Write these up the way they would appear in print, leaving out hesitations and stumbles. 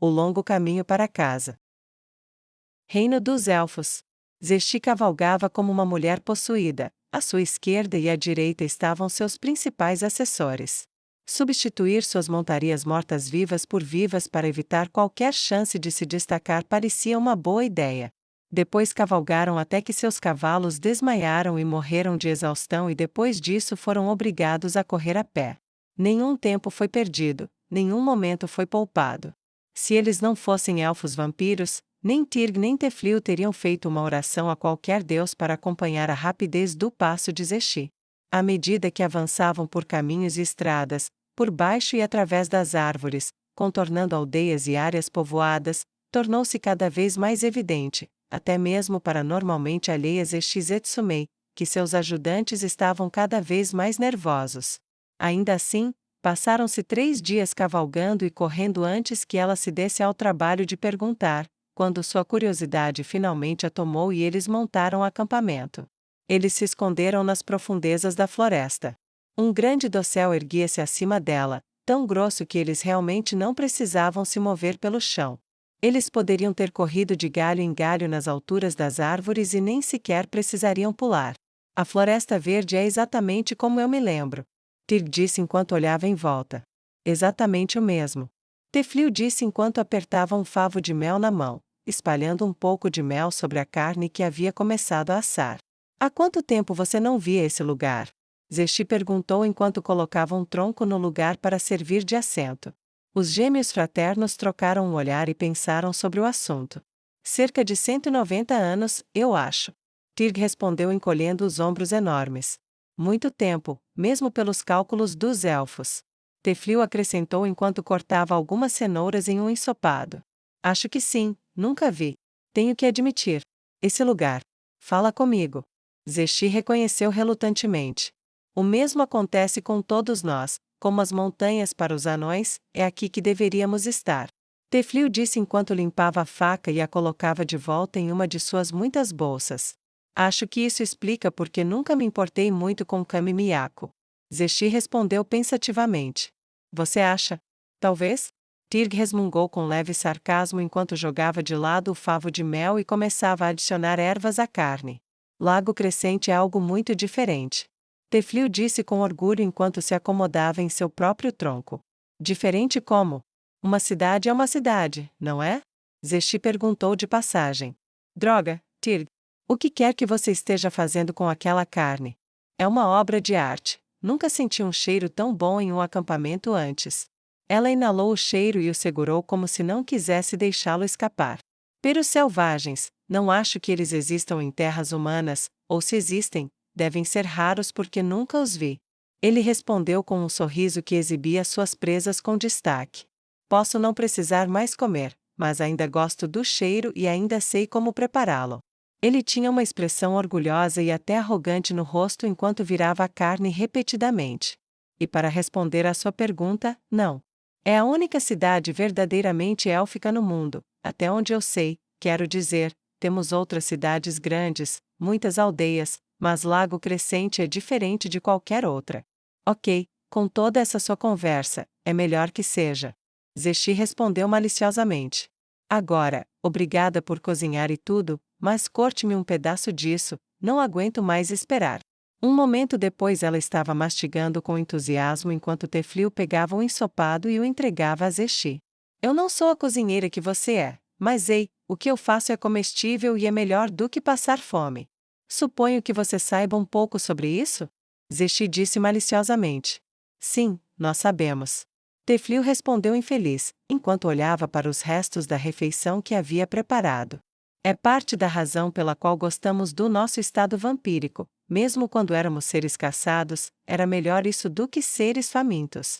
o longo caminho para casa. Reino dos Elfos. Zesti cavalgava como uma mulher possuída, à sua esquerda e à direita estavam seus principais assessores. Substituir suas montarias mortas-vivas por vivas para evitar qualquer chance de se destacar parecia uma boa ideia. Depois cavalgaram até que seus cavalos desmaiaram e morreram de exaustão e depois disso foram obrigados a correr a pé. Nenhum tempo foi perdido, nenhum momento foi poupado. Se eles não fossem elfos vampiros, nem Tirg nem Teflil teriam feito uma oração a qualquer deus para acompanhar a rapidez do passo de Zesti. À medida que avançavam por caminhos e estradas, por baixo e através das árvores, contornando aldeias e áreas povoadas, tornou-se cada vez mais evidente, até mesmo para normalmente alheias a Shizetsumei, que seus ajudantes estavam cada vez mais nervosos. Ainda assim, passaram-se 3 dias cavalgando e correndo antes que ela se desse ao trabalho de perguntar, quando sua curiosidade finalmente a tomou e eles montaram acampamento. Eles se esconderam nas profundezas da floresta. Um grande dossel erguia-se acima dela, tão grosso que eles realmente não precisavam se mover pelo chão. Eles poderiam ter corrido de galho em galho nas alturas das árvores e nem sequer precisariam pular. A floresta verde é exatamente como eu me lembro. Tirg disse enquanto olhava em volta. Exatamente o mesmo. Teflil disse enquanto apertava um favo de mel na mão, espalhando um pouco de mel sobre a carne que havia começado a assar. Há quanto tempo você não via esse lugar? Zesti perguntou enquanto colocava um tronco no lugar para servir de assento. Os gêmeos fraternos trocaram um olhar e pensaram sobre o assunto. Cerca de 190 anos, eu acho. Tirg respondeu encolhendo os ombros enormes. Muito tempo, mesmo pelos cálculos dos elfos. Teflil acrescentou enquanto cortava algumas cenouras em um ensopado. Acho que sim, nunca vi. Tenho que admitir. Esse lugar. Fala comigo. Zesti reconheceu relutantemente. O mesmo acontece com todos nós, como as montanhas para os anões, é aqui que deveríamos estar. Teflil disse enquanto limpava a faca e a colocava de volta em uma de suas muitas bolsas. Acho que isso explica porque nunca me importei muito com Kami Miyako. Zesti respondeu pensativamente. Você acha? Talvez? Tirg resmungou com leve sarcasmo enquanto jogava de lado o favo de mel e começava a adicionar ervas à carne. Lago Crescente é algo muito diferente. Teflil disse com orgulho enquanto se acomodava em seu próprio tronco. Diferente como? Uma cidade é uma cidade, não é? Zesti perguntou de passagem. Droga, Tirg. O que quer que você esteja fazendo com aquela carne? É uma obra de arte. Nunca senti um cheiro tão bom em um acampamento antes. Ela inalou o cheiro e o segurou como se não quisesse deixá-lo escapar. Peros selvagens, não acho que eles existam em terras humanas, ou se existem, devem ser raros porque nunca os vi. Ele respondeu com um sorriso que exibia suas presas com destaque. Posso não precisar mais comer, mas ainda gosto do cheiro e ainda sei como prepará-lo. Ele tinha uma expressão orgulhosa e até arrogante no rosto enquanto virava a carne repetidamente. E para responder à sua pergunta, não. É a única cidade verdadeiramente élfica no mundo, até onde eu sei, quero dizer, temos outras cidades grandes, muitas aldeias, mas Lago Crescente é diferente de qualquer outra. Ok, com toda essa sua conversa, é melhor que seja. Zesti respondeu maliciosamente. Agora, obrigada por cozinhar e tudo, mas corte-me um pedaço disso, não aguento mais esperar. Um momento depois ela estava mastigando com entusiasmo enquanto Teflil pegava um ensopado e o entregava a Zesti. Eu não sou a cozinheira que você é, mas ei, o que eu faço é comestível e é melhor do que passar fome. Suponho que você saiba um pouco sobre isso? Zesti disse maliciosamente. Sim, nós sabemos. Teflil respondeu infeliz, enquanto olhava para os restos da refeição que havia preparado. É parte da razão pela qual gostamos do nosso estado vampírico, mesmo quando éramos seres caçados, era melhor isso do que seres famintos.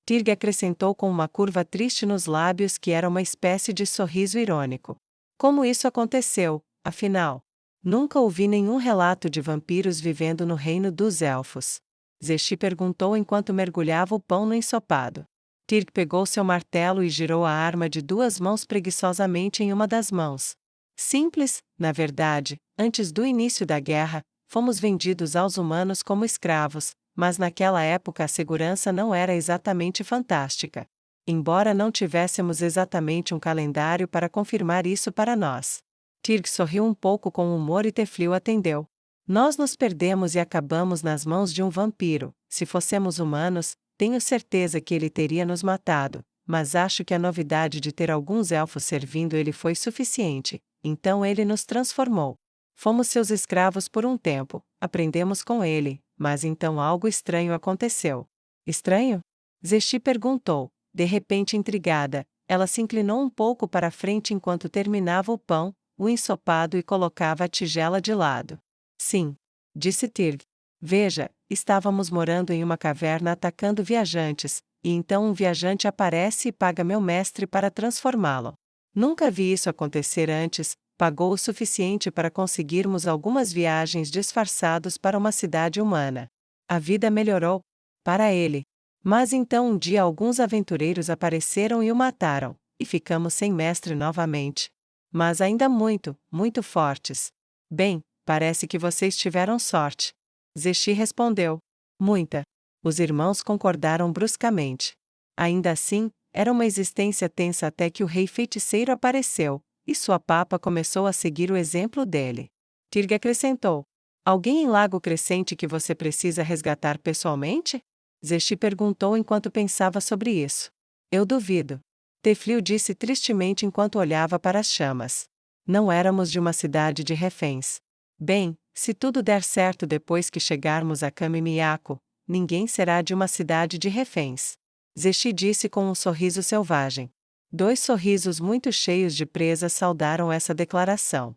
Tirg acrescentou com uma curva triste nos lábios que era uma espécie de sorriso irônico. Como isso aconteceu, afinal? Nunca ouvi nenhum relato de vampiros vivendo no reino dos elfos. Zesti perguntou enquanto mergulhava o pão no ensopado. Tirg pegou seu martelo e girou a arma de 2 mãos preguiçosamente em uma das mãos. Simples, na verdade, antes do início da guerra, fomos vendidos aos humanos como escravos, mas naquela época a segurança não era exatamente fantástica. embora não tivéssemos exatamente um calendário para confirmar isso para nós. Tirg sorriu um pouco com humor e Teflil atendeu. Nós nos perdemos e acabamos nas mãos de um vampiro. Se fossemos humanos, tenho certeza que ele teria nos matado, mas acho que a novidade de ter alguns elfos servindo ele foi suficiente, então ele nos transformou. Fomos seus escravos por um tempo, aprendemos com ele, mas então algo estranho aconteceu. Estranho? Zesti perguntou, de repente intrigada. Ela se inclinou um pouco para a frente enquanto terminava o pão, o ensopado e colocava a tigela de lado. Sim, disse Tirg. Veja, estávamos morando em uma caverna atacando viajantes, e então um viajante aparece e paga meu mestre para transformá-lo. Nunca vi isso acontecer antes, pagou o suficiente para conseguirmos algumas viagens disfarçados para uma cidade humana. A vida melhorou para ele. Mas então um dia alguns aventureiros apareceram e o mataram, e ficamos sem mestre novamente. Mas ainda muito, muito fortes. Bem, parece que vocês tiveram sorte. Zesti respondeu. Muita. Os irmãos concordaram bruscamente. Ainda assim, era uma existência tensa até que o rei feiticeiro apareceu, e sua papa começou a seguir o exemplo dele. Tirg acrescentou. Alguém em Lago Crescente que você precisa resgatar pessoalmente? Zesti perguntou enquanto pensava sobre isso. Eu duvido. Teflil disse tristemente enquanto olhava para as chamas. Não éramos de uma cidade de reféns. Bem, se tudo der certo depois que chegarmos a Kami-Miyako, ninguém será de uma cidade de reféns. Zesti disse com um sorriso selvagem. 2 sorrisos muito cheios de presa saudaram essa declaração.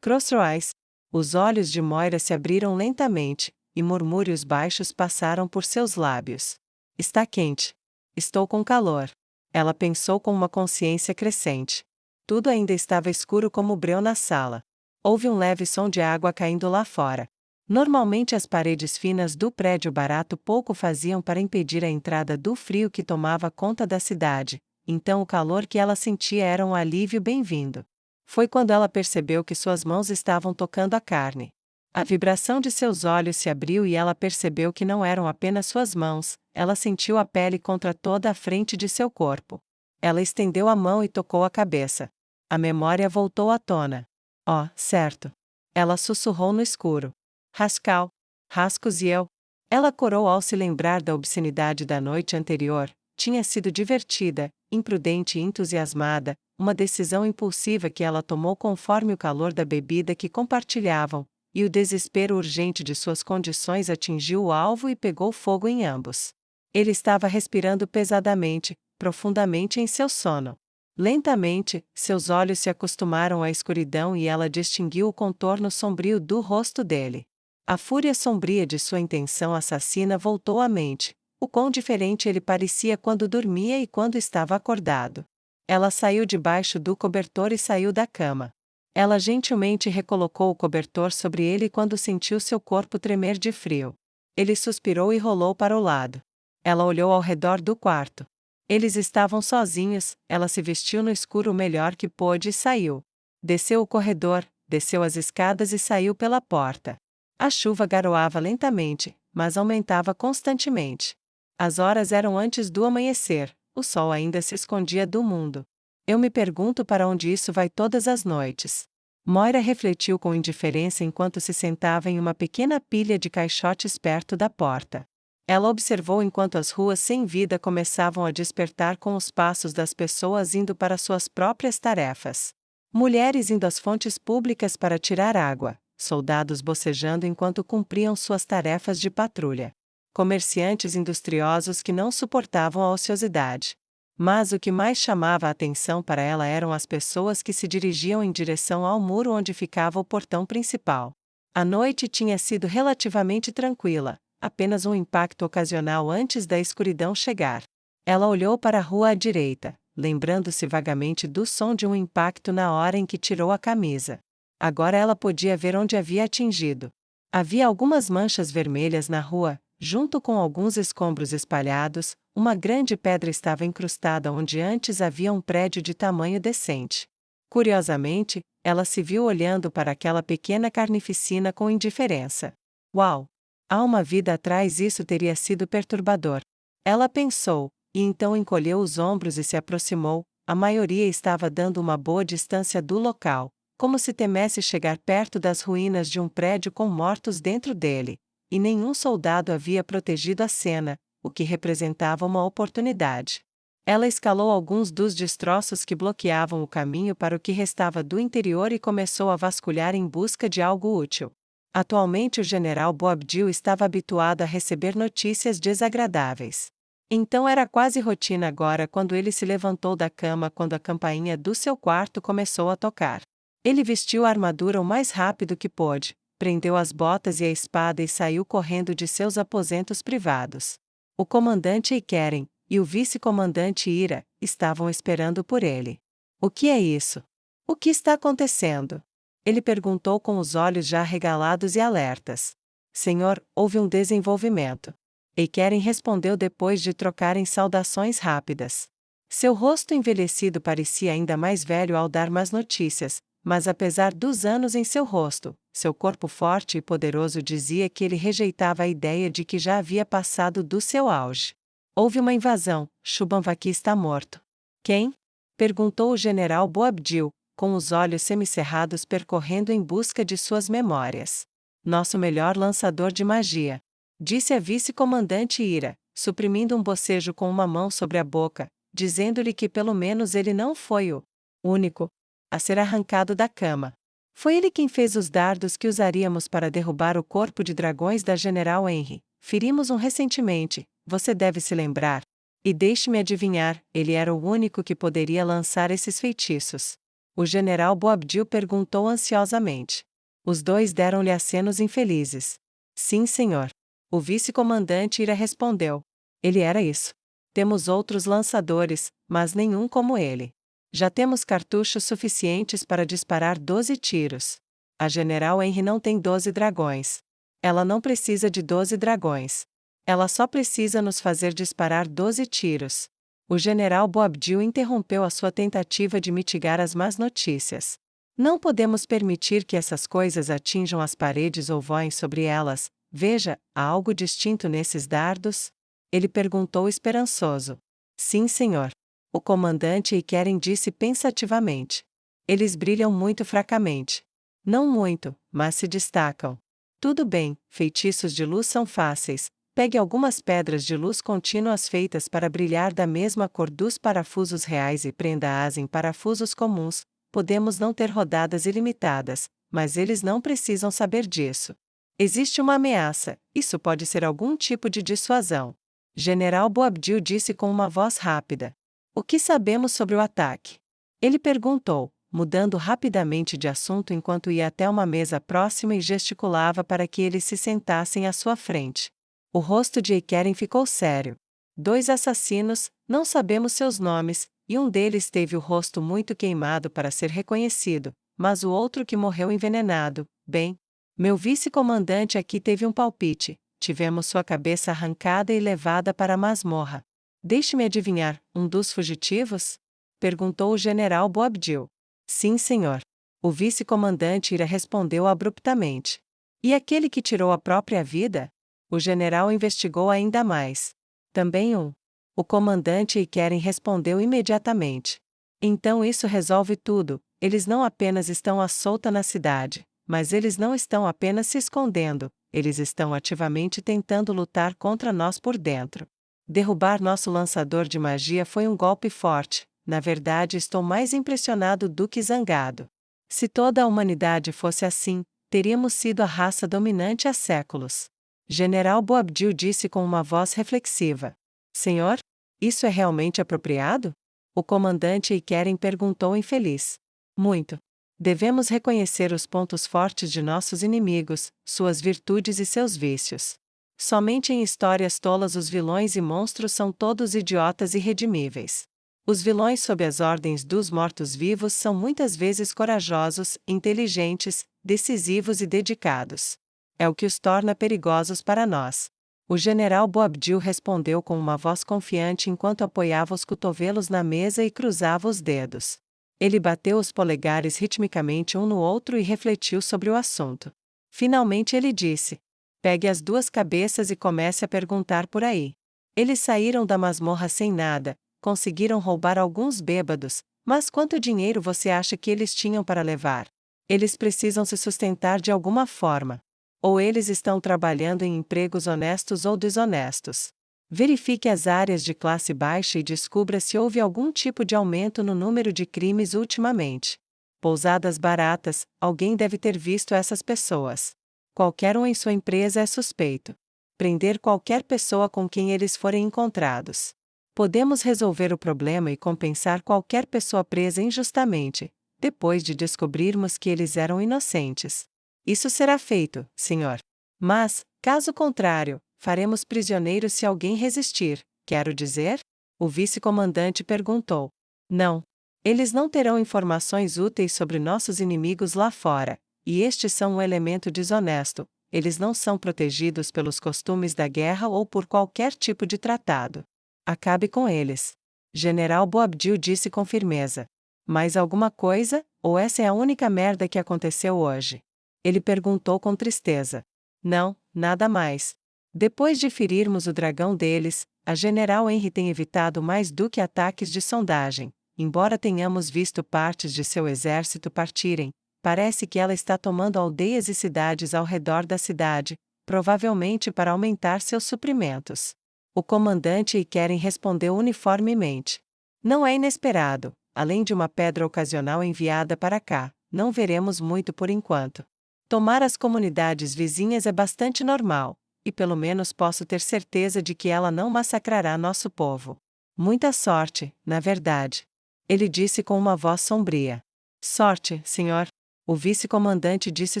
Crossroads. Os olhos de Moira se abriram lentamente, e murmúrios baixos passaram por seus lábios. Está quente. Estou com calor. Ela pensou com uma consciência crescente. Tudo ainda estava escuro como breu na sala. Houve um leve som de água caindo lá fora. Normalmente as paredes finas do prédio barato pouco faziam para impedir a entrada do frio que tomava conta da cidade, então o calor que ela sentia era um alívio bem-vindo. Foi quando ela percebeu que suas mãos estavam tocando a carne. A vibração de seus olhos se abriu e ela percebeu que não eram apenas suas mãos, ela sentiu a pele contra toda a frente de seu corpo. Ela estendeu a mão e tocou a cabeça. A memória voltou à tona. Oh, certo. Ela sussurrou no escuro. Rascal, Rascos e eu. Ela corou ao se lembrar da obscenidade da noite anterior. Tinha sido divertida, imprudente e entusiasmada, uma decisão impulsiva que ela tomou conforme o calor da bebida que compartilhavam, e o desespero urgente de suas condições atingiu o alvo e pegou fogo em ambos. Ele estava respirando pesadamente, profundamente em seu sono. Lentamente, seus olhos se acostumaram à escuridão e ela distinguiu o contorno sombrio do rosto dele. A fúria sombria de sua intenção assassina voltou à mente, o quão diferente ele parecia quando dormia e quando estava acordado. Ela saiu debaixo do cobertor e saiu da cama. Ela gentilmente recolocou o cobertor sobre ele quando sentiu seu corpo tremer de frio. Ele suspirou e rolou para o lado. Ela olhou ao redor do quarto. Eles estavam sozinhos, ela se vestiu no escuro o melhor que pôde e saiu. Desceu o corredor, desceu as escadas e saiu pela porta. A chuva garoava lentamente, mas aumentava constantemente. As horas eram antes do amanhecer, o sol ainda se escondia do mundo. Eu me pergunto para onde isso vai todas as noites. Moira refletiu com indiferença enquanto se sentava em uma pequena pilha de caixotes perto da porta. Ela observou enquanto as ruas sem vida começavam a despertar com os passos das pessoas indo para suas próprias tarefas. Mulheres indo às fontes públicas para tirar água, soldados bocejando enquanto cumpriam suas tarefas de patrulha. Comerciantes industriosos que não suportavam a ociosidade. Mas o que mais chamava a atenção para ela eram as pessoas que se dirigiam em direção ao muro onde ficava o portão principal. A noite tinha sido relativamente tranquila, apenas um impacto ocasional antes da escuridão chegar. Ela olhou para a rua à direita, lembrando-se vagamente do som de um impacto na hora em que tirou a camisa. Agora ela podia ver onde havia atingido. Havia algumas manchas vermelhas na rua, junto com alguns escombros espalhados. Uma grande pedra estava incrustada onde antes havia um prédio de tamanho decente. Curiosamente, ela se viu olhando para aquela pequena carnificina com indiferença. Uau! Há uma vida atrás isso teria sido perturbador. Ela pensou, e então encolheu os ombros e se aproximou. A maioria estava dando uma boa distância do local, como se temesse chegar perto das ruínas de um prédio com mortos dentro dele, e nenhum soldado havia protegido a cena, o que representava uma oportunidade. Ela escalou alguns dos destroços que bloqueavam o caminho para o que restava do interior e começou a vasculhar em busca de algo útil. Atualmente o general Boabdil estava habituado a receber notícias desagradáveis. Então era quase rotina agora quando ele se levantou da cama quando a campainha do seu quarto começou a tocar. Ele vestiu a armadura o mais rápido que pôde, prendeu as botas e a espada e saiu correndo de seus aposentos privados. O comandante Eiqueren e o vice-comandante Ira estavam esperando por ele. O que é isso? O que está acontecendo? Ele perguntou com os olhos já arregalados e alertas. Senhor, houve um desenvolvimento. Eiqueren respondeu depois de trocarem saudações rápidas. Seu rosto envelhecido parecia ainda mais velho ao dar más notícias, mas apesar dos anos em seu rosto, seu corpo forte e poderoso dizia que ele rejeitava a ideia de que já havia passado do seu auge. Houve uma invasão, Shubanvaki está morto. Quem? Perguntou o general Boabdil, com os olhos semicerrados percorrendo em busca de suas memórias. Nosso melhor lançador de magia, disse a vice-comandante Ira, suprimindo um bocejo com uma mão sobre a boca, dizendo-lhe que pelo menos ele não foi o único a ser arrancado da cama. Foi ele quem fez os dardos que usaríamos para derrubar o corpo de dragões da General Henry. Ferimos um recentemente, você deve se lembrar. E deixe-me adivinhar, ele era o único que poderia lançar esses feitiços. O general Boabdil perguntou ansiosamente. Os dois deram-lhe acenos infelizes. Sim, senhor. O vice-comandante Ira respondeu. Ele era isso. Temos outros lançadores, mas nenhum como ele. Já temos cartuchos suficientes para disparar 12 tiros. A General Henry não tem 12 dragões. Ela não precisa de 12 dragões. Ela só precisa nos fazer disparar 12 tiros. O general Boabdil interrompeu a sua tentativa de mitigar as más notícias. Não podemos permitir que essas coisas atinjam as paredes ou voem sobre elas. Veja, há algo distinto nesses dardos? Ele perguntou esperançoso. Sim, senhor. O comandante Eiqueren disse pensativamente. Eles brilham muito fracamente. Não muito, mas se destacam. Tudo bem, feitiços de luz são fáceis. Pegue algumas pedras de luz contínuas feitas para brilhar da mesma cor dos parafusos reais e prenda-as em parafusos comuns. Podemos não ter rodadas ilimitadas, mas eles não precisam saber disso. Existe uma ameaça, isso pode ser algum tipo de dissuasão. General Boabdil disse com uma voz rápida. O que sabemos sobre o ataque? Ele perguntou, mudando rapidamente de assunto enquanto ia até uma mesa próxima e gesticulava para que eles se sentassem à sua frente. O rosto de Eiqueren ficou sério. 2 assassinos, não sabemos seus nomes, e um deles teve o rosto muito queimado para ser reconhecido, mas o outro que morreu envenenado, bem. Meu vice-comandante aqui teve um palpite, tivemos sua cabeça arrancada e levada para a masmorra. Deixe-me adivinhar, um dos fugitivos? Perguntou o general Boabdil. Sim, senhor. O vice-comandante Ira respondeu abruptamente. E aquele que tirou a própria vida? O general investigou ainda mais. Também um. O comandante Eiqueren respondeu imediatamente. Então isso resolve tudo, eles não apenas estão à solta na cidade, mas eles não estão apenas se escondendo, eles estão ativamente tentando lutar contra nós por dentro. Derrubar nosso lançador de magia foi um golpe forte, na verdade estou mais impressionado do que zangado. Se toda a humanidade fosse assim, teríamos sido a raça dominante há séculos. General Boabdil disse com uma voz reflexiva. Senhor? Isso é realmente apropriado? O comandante Eiqueren perguntou infeliz. Muito. Devemos reconhecer os pontos fortes de nossos inimigos, suas virtudes e seus vícios. Somente em histórias tolas os vilões e monstros são todos idiotas irredimíveis. Os vilões sob as ordens dos mortos-vivos são muitas vezes corajosos, inteligentes, decisivos e dedicados. É o que os torna perigosos para nós. O general Boabdil respondeu com uma voz confiante enquanto apoiava os cotovelos na mesa e cruzava os dedos. Ele bateu os polegares ritmicamente um no outro e refletiu sobre o assunto. Finalmente ele disse: pegue as 2 cabeças e comece a perguntar por aí. Eles saíram da masmorra sem nada, conseguiram roubar alguns bêbados, mas quanto dinheiro você acha que eles tinham para levar? Eles precisam se sustentar de alguma forma. Ou eles estão trabalhando em empregos honestos ou desonestos. Verifique as áreas de classe baixa e descubra se houve algum tipo de aumento no número de crimes ultimamente. Pousadas baratas, alguém deve ter visto essas pessoas. Qualquer um em sua empresa é suspeito. Prender qualquer pessoa com quem eles forem encontrados. Podemos resolver o problema e compensar qualquer pessoa presa injustamente, depois de descobrirmos que eles eram inocentes. Isso será feito, senhor. Mas, caso contrário, faremos prisioneiros se alguém resistir, quero dizer? O vice-comandante perguntou. Não. Eles não terão informações úteis sobre nossos inimigos lá fora, e estes são um elemento desonesto. Eles não são protegidos pelos costumes da guerra ou por qualquer tipo de tratado. Acabe com eles. General Boabdil disse com firmeza. Mais alguma coisa, ou essa é a única merda que aconteceu hoje? Ele perguntou com tristeza. Não, nada mais. Depois de ferirmos o dragão deles, a General Henry tem evitado mais do que ataques de sondagem. Embora tenhamos visto partes de seu exército partirem, parece que ela está tomando aldeias e cidades ao redor da cidade, provavelmente para aumentar seus suprimentos. O comandante Ikeren respondeu uniformemente. Não é inesperado, além de uma pedra ocasional enviada para cá, não veremos muito por enquanto. Tomar as comunidades vizinhas é bastante normal, e pelo menos posso ter certeza de que ela não massacrará nosso povo. Muita sorte, na verdade. Ele disse com uma voz sombria. Sorte, senhor. O vice-comandante disse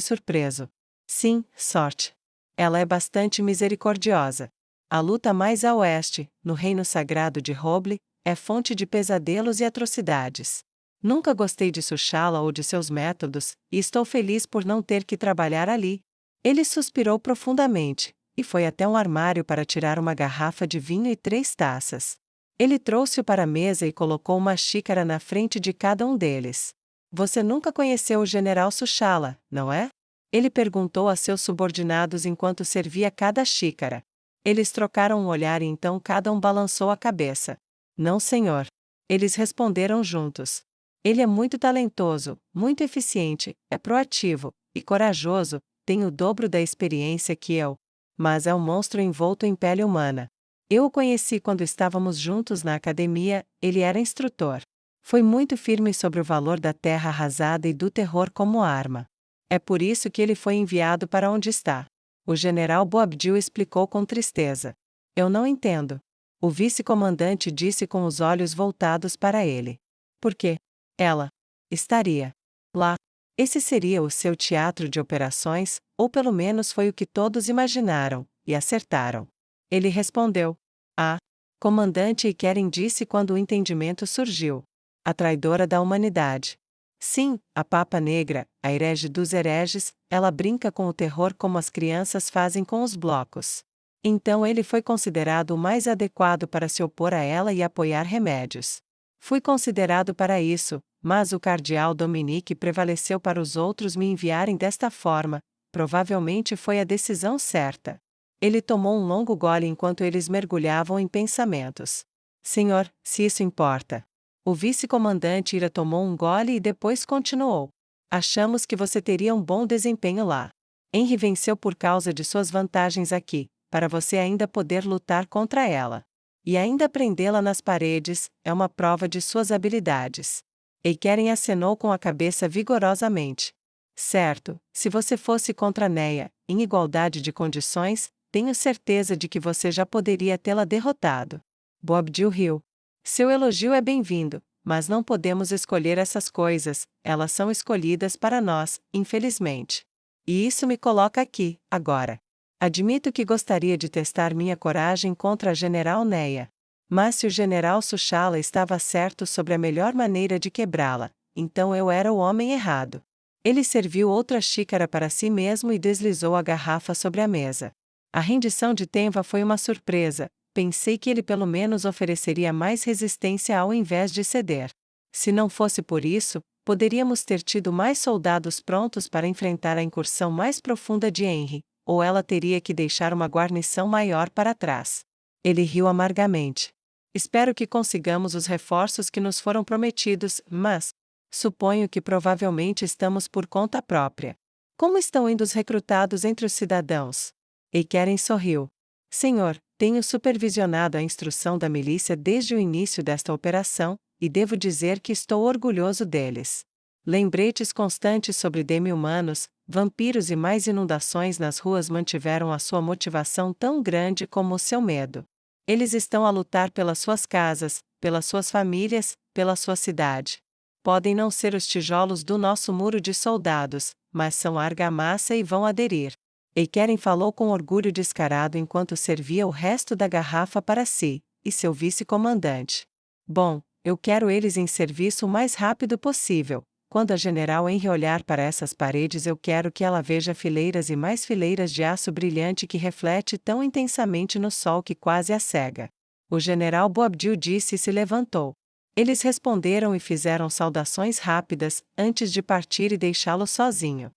surpreso. Sim, sorte. Ela é bastante misericordiosa. A luta mais a oeste, no reino sagrado de Roble, é fonte de pesadelos e atrocidades. Nunca gostei de Sushala ou de seus métodos, e estou feliz por não ter que trabalhar ali. Ele suspirou profundamente, e foi até um armário para tirar uma garrafa de vinho e 3 taças. Ele trouxe-o para a mesa e colocou uma xícara na frente de cada um deles. Você nunca conheceu o general Sushala, não é? Ele perguntou a seus subordinados enquanto servia cada xícara. Eles trocaram um olhar e então cada um balançou a cabeça. Não, senhor. Eles responderam juntos. Ele é muito talentoso, muito eficiente, é proativo e corajoso, tem o dobro da experiência que eu. Mas é um monstro envolto em pele humana. Eu o conheci quando estávamos juntos na academia, ele era instrutor. Foi muito firme sobre o valor da terra arrasada e do terror como arma. É por isso que ele foi enviado para onde está. O general Boabdil explicou com tristeza. Eu não entendo. O vice-comandante disse com os olhos voltados para ele. Por quê? Ela estaria lá. Esse seria o seu teatro de operações, ou pelo menos foi o que todos imaginaram, e acertaram. Ele respondeu. Ah, comandante Ikeren disse quando o entendimento surgiu. A traidora da humanidade. Sim, a Papa Negra, a herege dos hereges, ela brinca com o terror como as crianças fazem com os blocos. Então ele foi considerado o mais adequado para se opor a ela e apoiar remédios. Fui considerado para isso, mas o cardeal Dominique prevaleceu para os outros me enviarem desta forma, provavelmente foi a decisão certa. Ele tomou um longo gole enquanto eles mergulhavam em pensamentos. Senhor, se isso importa. O vice-comandante Ira tomou um gole e depois continuou. Achamos que você teria um bom desempenho lá. Henry venceu por causa de suas vantagens aqui, para você ainda poder lutar contra ela. E ainda prendê-la nas paredes, é uma prova de suas habilidades. Ikeren acenou com a cabeça vigorosamente. Certo, se você fosse contra Neia, em igualdade de condições, tenho certeza de que você já poderia tê-la derrotado. Boabdil riu. Seu elogio é bem-vindo, mas não podemos escolher essas coisas, elas são escolhidas para nós, infelizmente. E isso me coloca aqui, agora. Admito que gostaria de testar minha coragem contra a General Neia. Mas se o General Sushala estava certo sobre a melhor maneira de quebrá-la, então eu era o homem errado. Ele serviu outra xícara para si mesmo e deslizou a garrafa sobre a mesa. A rendição de Tenva foi uma surpresa, pensei que ele pelo menos ofereceria mais resistência ao invés de ceder. Se não fosse por isso, poderíamos ter tido mais soldados prontos para enfrentar a incursão mais profunda de Henry, ou ela teria que deixar uma guarnição maior para trás. Ele riu amargamente. Espero que consigamos os reforços que nos foram prometidos, mas suponho que provavelmente estamos por conta própria. Como estão indo os recrutados entre os cidadãos? Eiqueren sorriu. Senhor, tenho supervisionado a instrução da milícia desde o início desta operação, e devo dizer que estou orgulhoso deles. Lembretes constantes sobre demi-humanos, vampiros e mais inundações nas ruas mantiveram a sua motivação tão grande como o seu medo. Eles estão a lutar pelas suas casas, pelas suas famílias, pela sua cidade. Podem não ser os tijolos do nosso muro de soldados, mas são a argamassa e vão aderir. Eiqueren falou com orgulho descarado enquanto servia o resto da garrafa para si e seu vice-comandante. Bom, eu quero eles em serviço o mais rápido possível. Quando a General Henry olhar para essas paredes, eu quero que ela veja fileiras e mais fileiras de aço brilhante que reflete tão intensamente no sol que quase a cega. O General Boabdil disse e se levantou. Eles responderam e fizeram saudações rápidas, antes de partir e deixá-lo sozinho.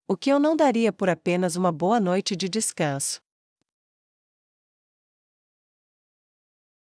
O que eu não daria por apenas uma boa noite de descanso.